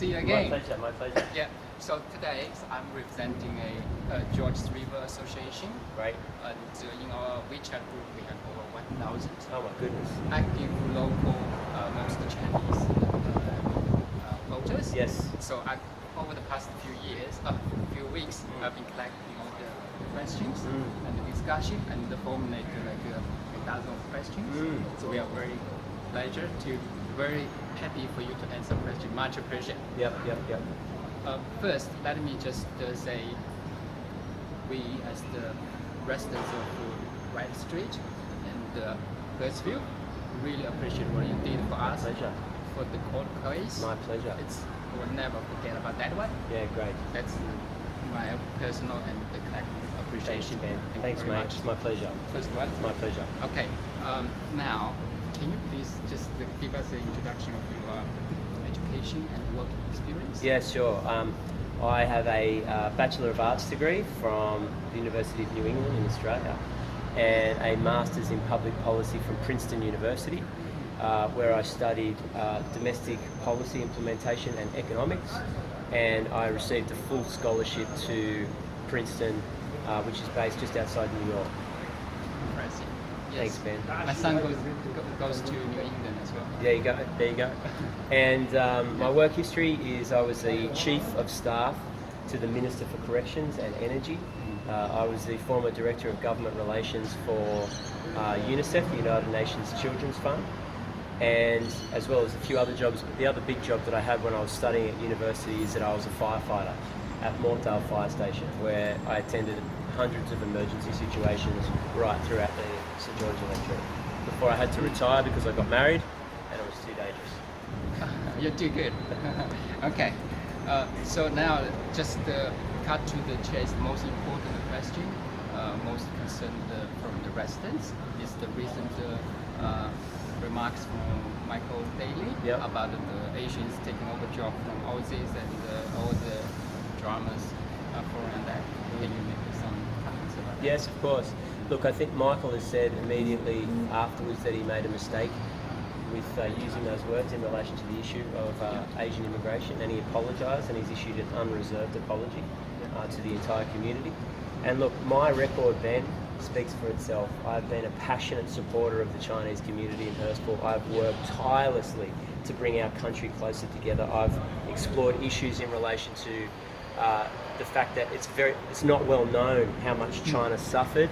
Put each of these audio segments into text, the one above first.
see you again. My pleasure, my pleasure. Yeah. So today I'm representing a Georges River Association. Great. And in our WeChat group we have over 1,000 Oh my goodness. active local, mostly Chinese voters. Yes. So over the past few weeks, I've been collecting all the questions and the discussion and formulate like a dozen of questions. So we are very happy for you to answer questions. Much appreciated. Yep. First, let me just say, we as the residents of Wright Street and Hurstville really appreciate what you did for us. Pleasure. For the court case. My pleasure. We'll never forget about that one. Yeah, great. That's my personal and the collective appreciation. Thanks, mate. It's my pleasure. First one. My pleasure. Okay. Now, can you please just give us an introduction of your education and work experience? Yeah, sure. I have a Bachelor of Arts degree from the University of New England in Australia and a Master's in Public Policy from Princeton University, where I studied domestic policy implementation and economics, and I received a full scholarship to Princeton, which is based just outside New York. Impressive. Yes. Thanks, Ben. My son goes to New England as well. There you go. And my work history is I was the Chief of Staff to the Minister for Corrections and Energy. I was the former Director of Government Relations for UNICEF, the United Nations Children's Fund, and as well as a few other jobs. But the other big job that I had when I was studying at university is that I was a firefighter at Mortdale Fire Station, where I attended hundreds of emergency situations right throughout the St George electorate before I had to retire because I got married and it was too dangerous. You're too good. Okay. So now just cut to the chase. The most important question, most concerned from the residents is the recent remarks from Michael Daly about the Asians taking over job from Aussies and all the dramas around that. Can you make some comments about that? Yes, of course. Look, I think Michael has said immediately afterwards that he made a mistake with using those words in relation to the issue of Asian immigration, and he apologised and he's issued an unreserved apology to the entire community. And look, my record, Ben, speaks for itself. I've been a passionate supporter of the Chinese community in Hurstville. I've worked tirelessly to bring our country closer together. I've explored issues in relation to the fact that it's not well known how much China suffered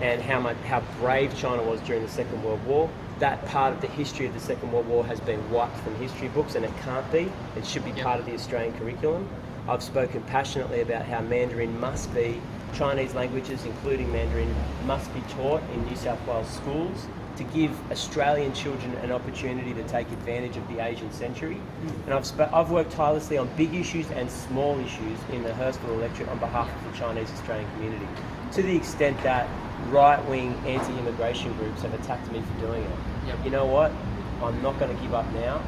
and how brave China was during the Second World War. That part of the history of the Second World War has been wiped from history books, and it can't be. It should be part of the Australian curriculum. I've spoken passionately about how Mandarin must be, Chinese languages, including Mandarin, must be taught in New South Wales schools to give Australian children an opportunity to take advantage of the Asian century. And I've worked tirelessly on big issues and small issues in the Hurstville electorate on behalf of the Chinese Australian community, to the extent that right-wing anti-immigration groups have attacked me for doing it. You know what? I'm not going to give up now.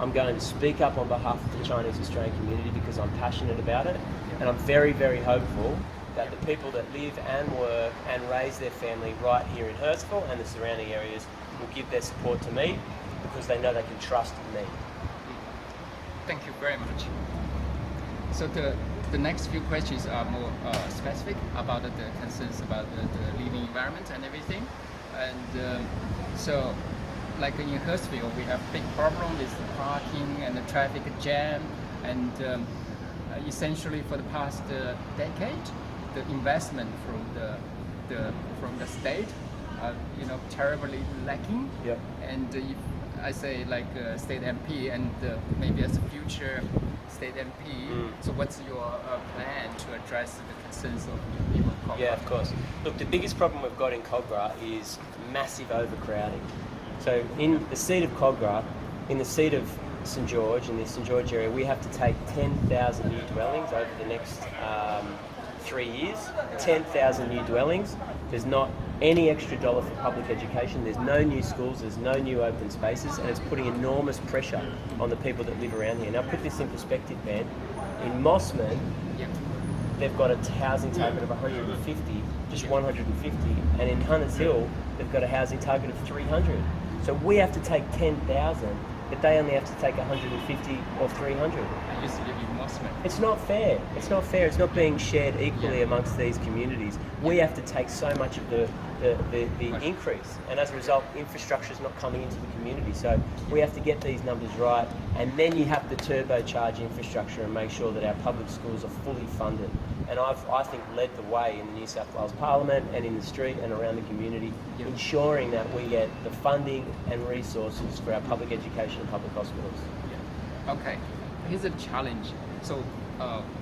I'm going to speak up on behalf of the Chinese Australian community because I'm passionate about it, and I'm very, very hopeful that the people that live and work and raise their family right here in Hurstville and the surrounding areas will give their support to me because they know they can trust in me. Thank you very much. So the next few questions are more specific about the concerns about the living environment and everything. And so, like in Hurstville, we have big problem with the parking and the traffic jam, and essentially for the past decade, the investment from the state, terribly lacking. And if I say like state MP and maybe as a future state MP, so what's your plan to address the concerns of people in Kogarah? Yeah, of course. Look, the biggest problem we've got in Kogarah is massive overcrowding. So in the seat of Kogarah, in the seat of St George, in the St George area, we have to take 10,000 new dwellings over the next 3 years. 10,000 new dwellings. There's not any extra dollar for public education. There's no new schools, there's no new open spaces, and it's putting enormous pressure on the people that live around here. Now put this in perspective, man. In Mossman, they've got a housing target of 150, just 150, and in Hunters Hill, they've got a housing target of 300. So we have to take 10,000 but they only have to take 150 or 300. I used to live in Mosman. It's not fair. It's not fair. It's not being shared equally amongst these communities. We have to take so much of the increase, and as a result, infrastructure is not coming into the community. So we have to get these numbers right, and then you have to turbocharge infrastructure and make sure that our public schools are fully funded. And I think, led the way in the New South Wales Parliament and in the street and around the community, ensuring that we get the funding and resources for our public education and public hospitals. Yeah. Okay, here's a challenge. So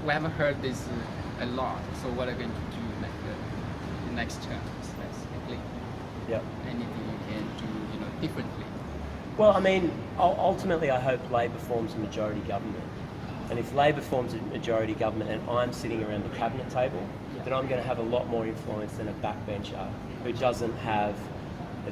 we haven't heard this a lot. So what are you going to do like the next term specifically? Yep. Anything you can do, differently? Well, I mean, ultimately, I hope Labor forms a majority government. And if Labor forms a majority government and I'm sitting around the cabinet table, then I'm going to have a lot more influence than a backbencher who doesn't have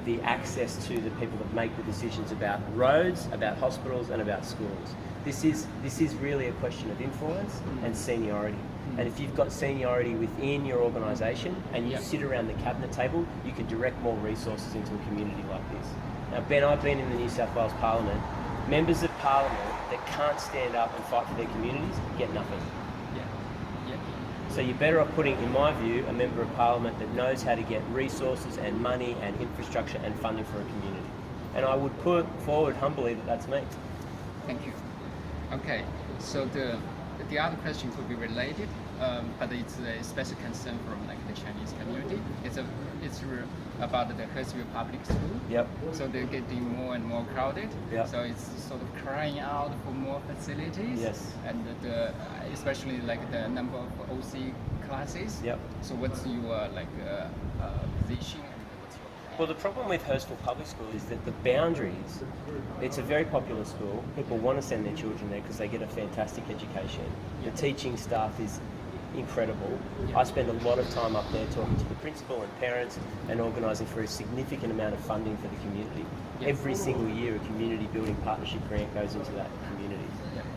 the access to the people that make the decisions about roads, about hospitals, and about schools. This is really a question of influence and seniority. And if you've got seniority within your organisation and you sit around the cabinet table, you can direct more resources into a community like this. Now, Ben, I've been in the New South Wales Parliament. Members of Parliament that can't stand up and fight for their communities get nothing. So you're better off putting, in my view, a member of Parliament that knows how to get resources and money and infrastructure and funding for a community. And I would put forward humbly that that's me. Thank you. Okay, so the other question could be related, but it's a special concern from the Chinese community. It's about the Hurstville Public School. Yep. So they're getting more and more crowded. Yep. So it's sort of crying out for more facilities. Yes. And especially the number of OC classes. Yep. So what's your position? And what's your plan? Well, the problem with Hurstville Public School is that the boundaries, it's a very popular school. People want to send their children there because they get a fantastic education. The teaching staff is incredible. I spend a lot of time up there talking to the principal and parents and organising for a significant amount of funding for the community. Every single year a community building partnership grant goes into that community.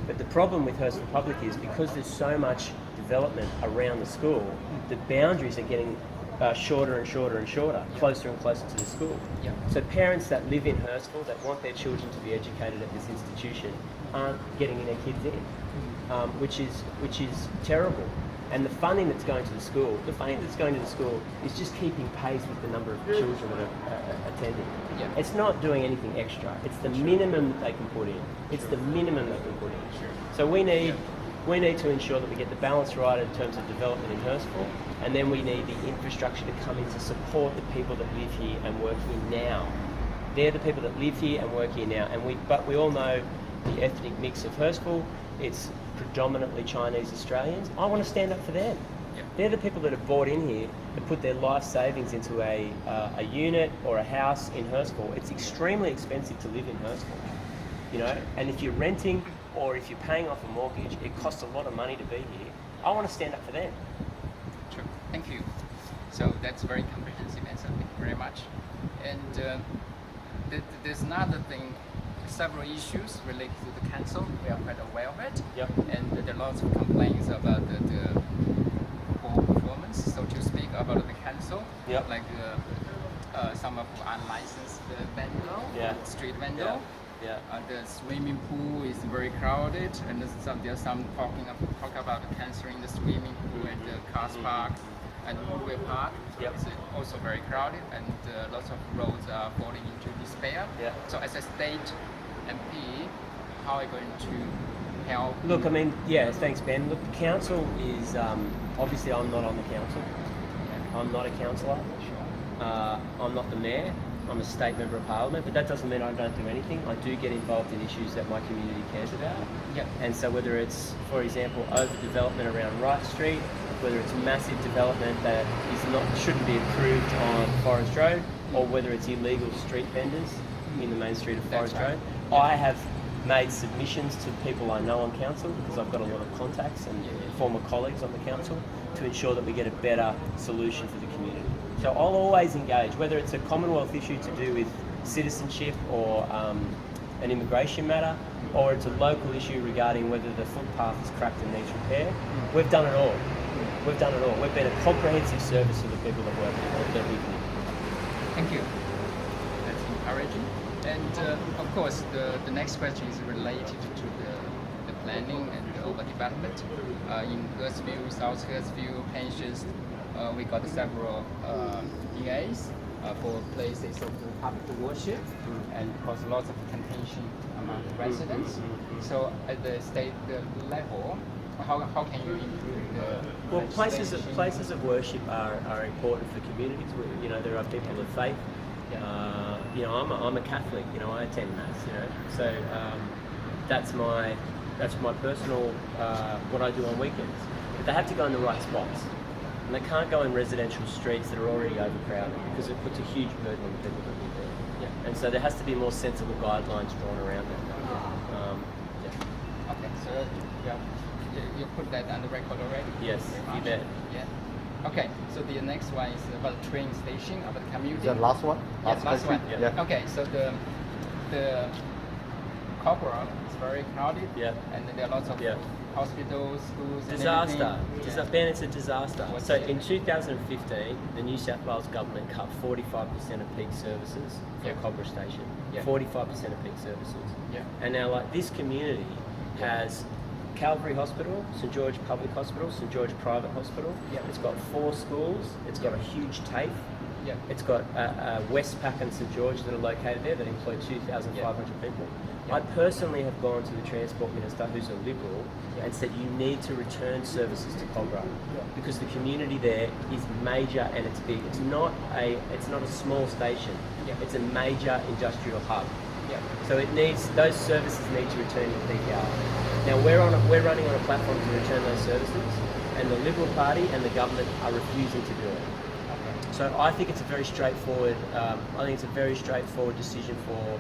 But the problem with Hurstville Public is because there's so much development around the school, the boundaries are getting shorter and shorter and shorter, closer and closer to the school. So parents that live in Hurstville that want their children to be educated at this institution aren't getting their kids in, which is terrible. And the funding that's going to the school, is just keeping pace with the number of children that are attending. It's not doing anything extra. It's the minimum that they can put in. It's the minimum they can put in. So we need to ensure that we get the balance right in terms of development in Hurstville, and then we need the infrastructure to come in to support the people that live here and work here now. They're the people that live here and work here now. But we all know the ethnic mix of Hurstville. It's predominantly Chinese Australians. I want to stand up for them. They're the people that have bought in here and put their life savings into a unit or a house in Hurstville. It's extremely expensive to live in Hurstville, and if you're renting or if you're paying off a mortgage, it costs a lot of money to be here. I want to stand up for them. Sure, thank you. So that's a very comprehensive answer, thank you very much. And there's another thing, several issues related to the council. We are quite aware of it. And there are lots of complaints about the poor performance, so to speak, about the council. Like some of unlicensed vendor, street vendor. The swimming pool is very crowded, and there's some talk about cancelling the swimming pool at the cars park and Woodway Park. It's also very crowded, and lots of roads are falling into despair. So as a state MP, how are you going to help? Look, I mean, thanks, Ben. Look, the council is, obviously I'm not on the council. I'm not a councillor. I'm not the mayor. I'm a state member of Parliament, but that doesn't mean I don't do anything. I do get involved in issues that my community cares about. And so whether it's, for example, overdevelopment around Wright Street, whether it's massive development that shouldn't be approved on Forest Road, or whether it's illegal street vendors in the main street of Forest Road, I have made submissions to people I know on council, because I've got a lot of contacts and former colleagues on the council, to ensure that we get a better solution for the community. So I'll always engage, whether it's a Commonwealth issue to do with citizenship or an immigration matter, or it's a local issue regarding whether the footpath is cracked and needs repair. We've done it all. We've done it all. We've been a comprehensive service to the people that work here, that live here. Thank you. That's encouraging. And of course, the next question is related to the planning and the overdevelopment. In Earthview, South Earthview, pensions, we got several DAs for places of public worship and cause lots of contention among the residents. So at the state level, how can you improve the Well, legislation? places of worship are important for communities. You know, there are people of faith. You know, I'm a Catholic. You know, I attend mass. You know, so that's my personal what I do on weekends. But they have to go in the right spots, and they can't go in residential streets that are already overcrowded because it puts a huge burden on the people that live there. Yeah. And so there has to be more sensible guidelines drawn around that. Okay, so you put that on the record already? Yes, you bet. Yeah. Okay, so the next one is about the train station, about the commuting. The last one? Yes, last one. Yeah. Okay, so the Cobra is very crowded. Yeah. And there are lots of hospitals, schools, Disaster. and everything. Ben, it's a disaster. What's So it? in 2015, the New South Wales government cut 45% of peak services for Cobra Station. Yeah. 45% of peak services. Yeah. And now, like, this community has Calvary Hospital, St George Public Hospital, St George Private Hospital. Yeah. It's got 4 schools. It's got a huge TAFE. Yeah. It's got Westpac and St George that are located there that employ 2,500 people. Yeah. I personally have gone to the Transport Minister, who's a Liberal, and said you need to return services to Cobra because the community there is major and it's big. It's not a small station. Yeah. It's a major industrial hub. Yeah. So those services need to return to peak hour. Now we're running on a platform to return those services, and the Liberal Party and the government are refusing to do it. Okay. So I think it's a very straightforward. Decision for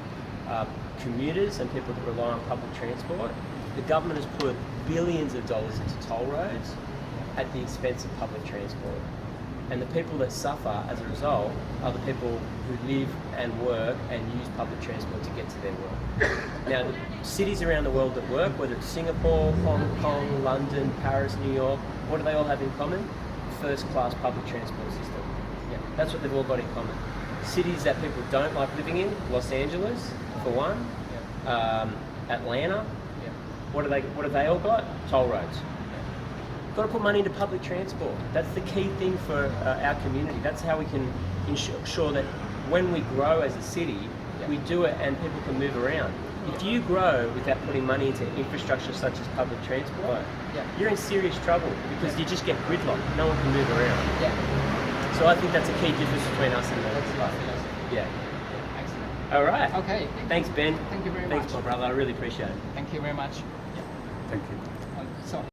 commuters and people that rely on public transport. The government has put billions of dollars into toll roads at the expense of public transport. And the people that suffer as a result are the people who live and work and use public transport to get to their work. Now, the cities around the world that work, whether it's Singapore, Hong Kong, London, Paris, New York, what do they all have in common? First-class public transport system. Yeah, that's what they've all got in common. Cities that people don't like living in, Los Angeles, for one, Atlanta. Yeah. What have they all got? Toll roads. Got to put money into public transport. That's the key thing for our community. That's how we can ensure that when we grow as a city, we do it and people can move around. If you grow without putting money into infrastructure such as public transport, you're in serious trouble because you just get gridlocked. No one can move around. Yeah. So I think that's a key difference between us and them. Yeah. Excellent. All right. Okay. Thanks, Ben. Thank you very Thanks, much. my brother. I really appreciate it. Thank you very much. Thank you. So.